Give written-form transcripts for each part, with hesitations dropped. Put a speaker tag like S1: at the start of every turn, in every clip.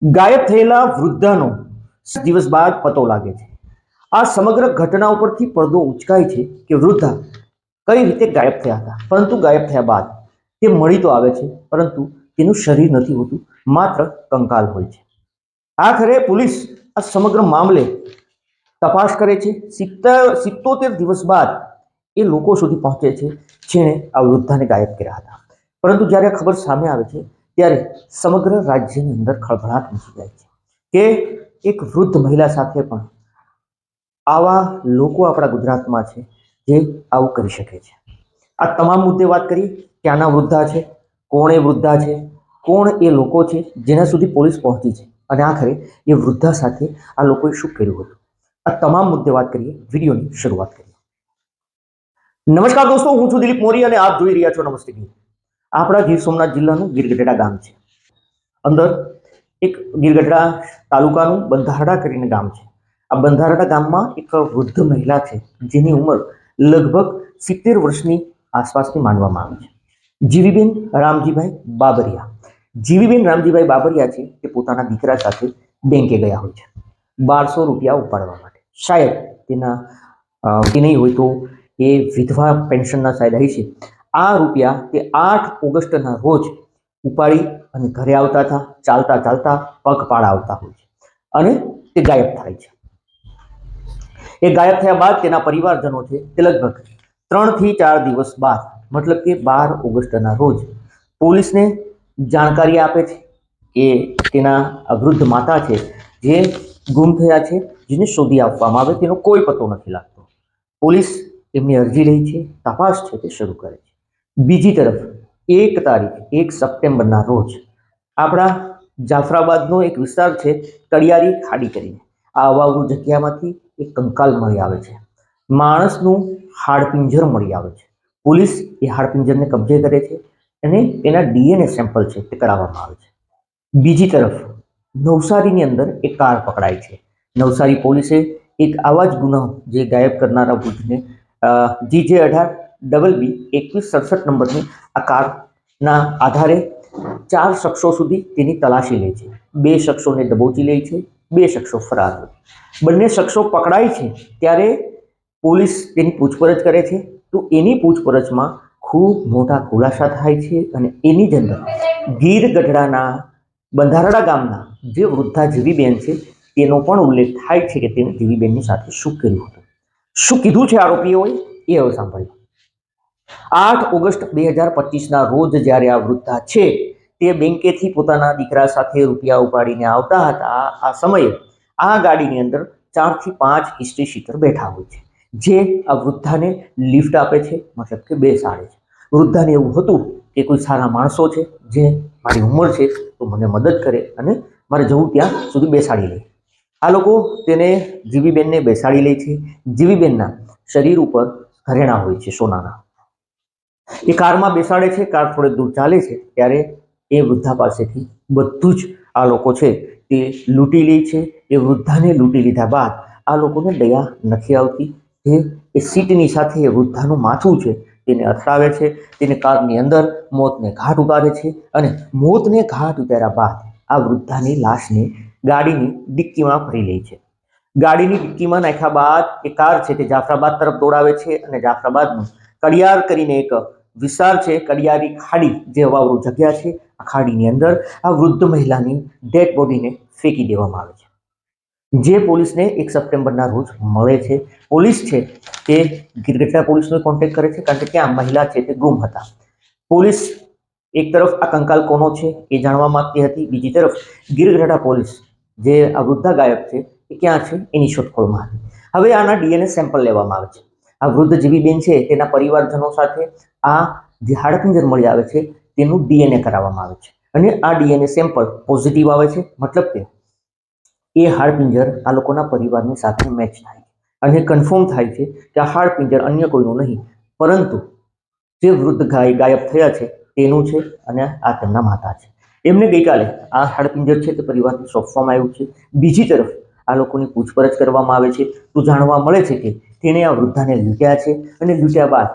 S1: ગાયબ થયેલા વૃદ્ધાનો દિવસ બાદ પતો લાગે છે। આ સમગ્ર ઘટના ઉપરથી પડદો ઉચકાય છે કે વૃદ્ધા કઈ રીતે ગાયબ થયા હતા, પરંતુ ગાયબ થયા બાદ તે મળી તો આવે છે, પરંતુ તેનું શરીર નથી હોતું, માત્ર કંકાલ હોય છે। આખરે પોલીસ આ સમગ્ર મામલે તપાસ કરે છે। 77 દિવસ બાદ એ લોકો સુધી પહોંચે છે જેણે આ વૃદ્ધાને ગાયબ કર્યા હતા, પરંતુ જ્યારે ખબર સામે આવે છે ત્યારે સમગ્ર રાજ્યની અંદર ખળભળાટ મચી જાય છે કે એક વૃદ્ધ મહિલા સાથે પણ આવા લોકો આપણા ગુજરાતમાં છે જે આવું કરી શકે છે। આ તમામ મુદ્દે વાત કરીએ, ક્યાંના વૃદ્ધા છે, કોણ એ વૃદ્ધા છે, કોણ એ લોકો છે જેના સુધી પોલીસ પહોંચી છે, અને આખરે એ વૃદ્ધા સાથે આ લોકોએ શું કર્યું હતું, આ તમામ મુદ્દે વાત કરીએ। વિડીયોની શરૂઆત કરીએ। નમસ્કાર દોસ્તો, હું છું દિલીપ મોરી અને આપ જોઈ રહ્યા છો નમસ્તે ગીર। આપણા ગીર સોમનાથ જિલ્લાનું ગીરગઢડા ગામ છે। અંદર એક ગીરગઢડા તાલુકાનું બંધારડા કરીને ગામ છે। આ બંધારડા ગામમાં એક વૃદ્ધ મહિલા છે જેની ઉંમર લગભગ 70 વર્ષની આસપાસની માનવામાં આવે છે। જીવીબેન રામજીભાઈ બાબરિયા। જીવીબેન રામજીભાઈ બાબરિયા છે તે પોતાના દીકરા સાથે બેંકે ગયા હોય છે 1200 રૂપિયા ઉપાડવા માટે। શાયદ તેના કે નહીં હોય તો એ વિધવા પેન્શનના શાયદ હોય છે। આ રૂપિયા તે 8 ઓગસ્ટના રોજ ઉપાડી અને ઘરે આવતા હતા। ચાલતા ચાલતા પગપાળા આવતા હોય છે અને તે ગાયબ થાય છે। એ ગાયબ થયા બાદ તેના પરિવારજનો છે તે લગભગ 3 થી 4 દિવસ બાદ, મતલબ કે 12 ઓગસ્ટના રોજ પોલીસને જાણકારી આપે છે કે તેના વૃદ્ધ માતા છે જે ગુમ થયા છે, જેને શોધી આપવામાં આવે, તેનો કોઈ પતો નથી લાગતો। પોલીસ એમની અરજી લે છે, તપાસ છે તે શરૂ કરે છે। બીજી તરફ 1 સપ્ટેમ્બરના રોજ આપણા જાફરાબાદનો એક વિસ્તાર છે કડિયારી ખાડી કરીને, આ અવાવરૂ જગ્યામાંથી એક કંકાલ મળી આવે છે। માણસનું હાડપિંજર મળી આવે છે। પોલીસ એ હાડપિંજરને કબજે કરે છે અને તેના ડીએનએ સેમ્પલ છે તે કરાવવામાં આવે છે। બીજી તરફ નવસારીની અંદર એક કાર પકડાય છે। નવસારી પોલીસે એક આવા જ ગુનો જે ગાયબ કરનારા વૃદ્ધને GJ18BB 2167 નંબરની આ કારના આધારે 4 શખ્સો સુધી તેની તલાશી લે છે। 2 શખ્સોને દબોચી લે છે, 2 શખ્સો ફરાર હોય। બંને શખ્સો પકડાય છે ત્યારે પોલીસ તેની પૂછપરછ કરે છે, તો એની પૂછપરછમાં ખૂબ મોટા ખુલાસા થાય છે અને એની જ અંદર ગીરગઢડાના બંધારડા ગામના જે વૃદ્ધા જીવીબેન છે તેનો પણ ઉલ્લેખ થાય છે કે તેને જીવીબેનની સાથે શું કર્યું હતું, શું કીધું છે આરોપીઓએ, એ હવે સાંભળ્યું। 8 ઓગસ્ટ 2025ના રોજ જ્યારે આ વૃદ્ધા છે તે બેંકેથી પોતાના દીકરા સાથે રૂપિયા ઉપાડીને આવતા હતા, આ સમયે આ ગાડીની અંદર 4 થી 5 હિસ્ટ્રી સીટર બેઠા હોય છે જે આ વૃદ્ધાને લિફ્ટ આપે છે, મતલબ કે બેસાડે છે। વૃદ્ધાને એવું હતું કે કોઈ સારા માણસો છે જે મારી ઉંમર છે તો મને મદદ કરે અને મારે જવું ત્યાં સુધી બેસાડી લે। આ લોકો તેને જીવીબેનને બેસાડી લે છે। જીવીબેનના શરીર ઉપર ઘરેણા હોય છે સોનાના। એ કારમાં બેસાડે છે, કાર થોડે દૂર ચાલે છે ત્યારે એ વૃદ્ધા પાસેથી બધું જ આ લોકો છે તે લૂંટી લે છે। એ વૃદ્ધાને લૂંટી લીધા બાદ આ લોકોને દયા નથી આવતી, જે એ સીટની સાથે એ વૃદ્ધાનું માથું છે તેને અથડાવે છે, તેને કારની અંદર મોતને ઘાટ ઉતારે છે અને મોતને ઘાટ ઉતાર્યા બાદ આ વૃદ્ધાની લાશને ગાડીની ડિક્કીમાં ભરી લે છે। ગાડીની ડિક્કીમાં નાખ્યા બાદ એ કાર છે તે જાફરાબાદ તરફ દોડાવે છે અને જાફરાબાદનું કડિયાર કરીને એક વિસ્તાર છે, કડિયારી ખાડી જે અવાવરૂ જગ્યા છે, આ ખાડીની અંદર આ વૃદ્ધ મહિલાની ડેડ બોડીને ફેંકી દેવામાં આવે છે, જે પોલીસને 1 સપ્ટેમ્બરના રોજ મળે છે। પોલીસ છે તે ગીરગઢડા પોલીસનો કોન્ટેક્ટ કરે છે, કારણ કે ત્યાં મહિલા છે તે ગુમ હતા। પોલીસ એક તરફ આ કંકાલ કોનો છે એ જાણવા માંગતી હતી, બીજી તરફ ગીરગઢડા પોલીસ જે આ વૃદ્ધા ગાયબ છે એ ક્યાં છે એની શોધખોળમાં હતી। હવે આના ડીએનએ સેમ્પલ લેવામાં આવે છે। આ વૃદ્ધ જીવીબેન છે તેના પરિવારજનો સાથે આ જે હાડપિંજર મળી આવે છે તેનું ડીએનએ કરાવવામાં આવે છે અને આ ડીએનએ સેમ્પલ પોઝિટિવ આવે છે, મતલબ કે એ હાડપિંજર આ લોકોના પરિવારની સાથે મેચ થાય છે અને કન્ફર્મ થાય છે કે આ હાડપિંજર અન્ય કોઈનું નહીં, પરંતુ જે વૃદ્ધ ગાયબ થયા છે તેનું છે અને આ તેમના માતા છે। એમને ગઈકાલે આ હાડપિંજર છે તે પરિવારને સોંપવામાં આવ્યું છે। બીજી તરફ આ લોકોની પૂછપરછ કરવામાં આવે છે તો જાણવા મળે છે કે તેણે આ વૃદ્ધાને લૂંટ્યા છે અને લૂંટ્યા બાદ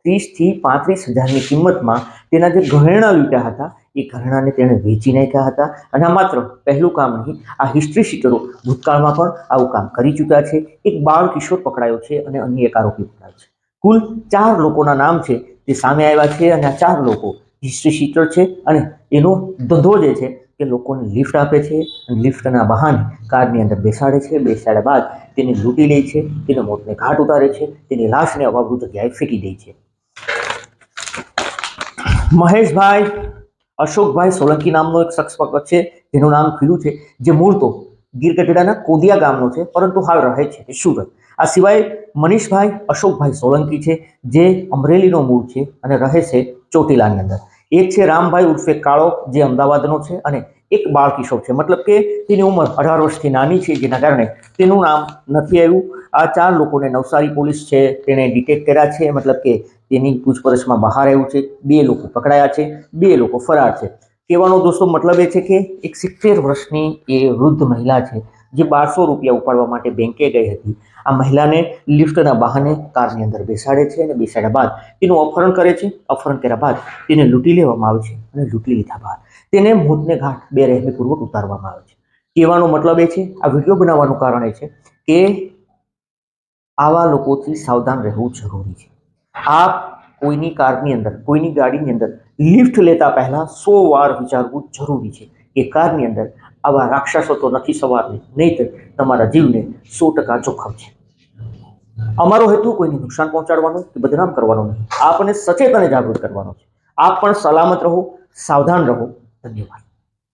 S1: 30 થી 35 હજારની કિંમતમાં તેના જે ગહેણા લૂંટ્યા હતા એ ઘરેણાંને તેણે વેચી નાખ્યા હતા અને આ માત્ર પહેલું કામ નહીં, આ હિસ્ટ્રી શીટરો ભૂતકાળમાં પણ આવું કામ કરી ચૂક્યા છે. એક બાળ કિશોર પકડાયો છે અને અન્ય એક આરોપી પકડાયો છે. કુલ 4 લોકોના નામ છે તે સામે આવ્યા છે અને આ 4 લોકો હિસ્ટ્રી શીટર છે અને એનો ધંધો જે છે કે લોકોને લિફ્ટ આપે છે અને લિફ્ટના બહાને કારની અંદર બેસાડે છે. બેસાડ્યા બાદ તેને લૂંટી લે છે, તેને મોતને ઘાટ ઉતારે છે, તેની લાશને અવાવરૂ જગ્યાએ ફેંકી દે છે. મહેશભાઈ અશોકભાઈ સોલંકી નામનો એક શખ્સ પકડ છે જેનું નામ ખીલું છે, જે મૂળ તો ગીર ગઢડાના કોદિયા ગામનો છે પરંતુ હાલ રહે છે સુરત. આ સિવાય મનીષભાઈ અશોકભાઈ સોલંકી છે જે અમરેલીનો મૂળ છે અને રહે છે ચોટીલાની અંદર. એક છે રામભાઈ ઉર્ફે કાળો જે અમદાવાદનો છે અને એક બાળ કિશોર છે, મતલબ કે તેની ઉંમર 18 વર્ષથી નાની છે જેના કારણે તેનું નામ નથી આવ્યું. આ 4 લોકોને નવસારી પોલીસ છે તેણે ડિટેક્ટ કર્યા છે, મતલબ કે તેની પૂછપરછમાં બહાર આવ્યું છે. 2 લોકો પકડાયા છે, 2 લોકો ફરાર છે. કહેવાનો દોસ્તો મતલબ એ છે કે એક 70 વર્ષની એ વૃદ્ધ મહિલા છે જે 1200 રૂપિયા ઉપાડવા માટે બેંકે ગઈ હતી. આ મહિલાને લિફ્ટના બહાને કારની અંદર બેસાડે છે અને બેસાડ્યા બાદ તેનું અપહરણ કરે છે. અપહરણ કર્યા બાદ તેને લૂંટી લેવામાં આવે છે અને લૂંટી લીધા બાદ તેને મોતને ઘાટ બેરહેમીપૂર્વક ઉતારવામાં આવે છે. કહેવાનો મતલબ એ છે, આ વિડીયો બનાવવાનું કારણ એ છે કે આવા લોકોથી સાવધાન રહેવું જરૂરી છે. આપ કોઈની કારની અંદર, કોઈની ગાડીની અંદર લિફ્ટ લેતા પહેલા 100 વાર વિચારવું જરૂરી છે કે કારની અંદર આવા રાક્ષસો તો નથી સવાર, નહીંતર તમારા જીવને 100% જોખમ છે. અમારો હેતુ કોઈને નુકસાન પહોંચાડવાનો કે બદનામ કરવાનો નહીં, આપને સચેત અને જાગૃત કરવાનો છે. આપ પણ સલામત રહો, સાવધાન રહો. ધન્યવાદ.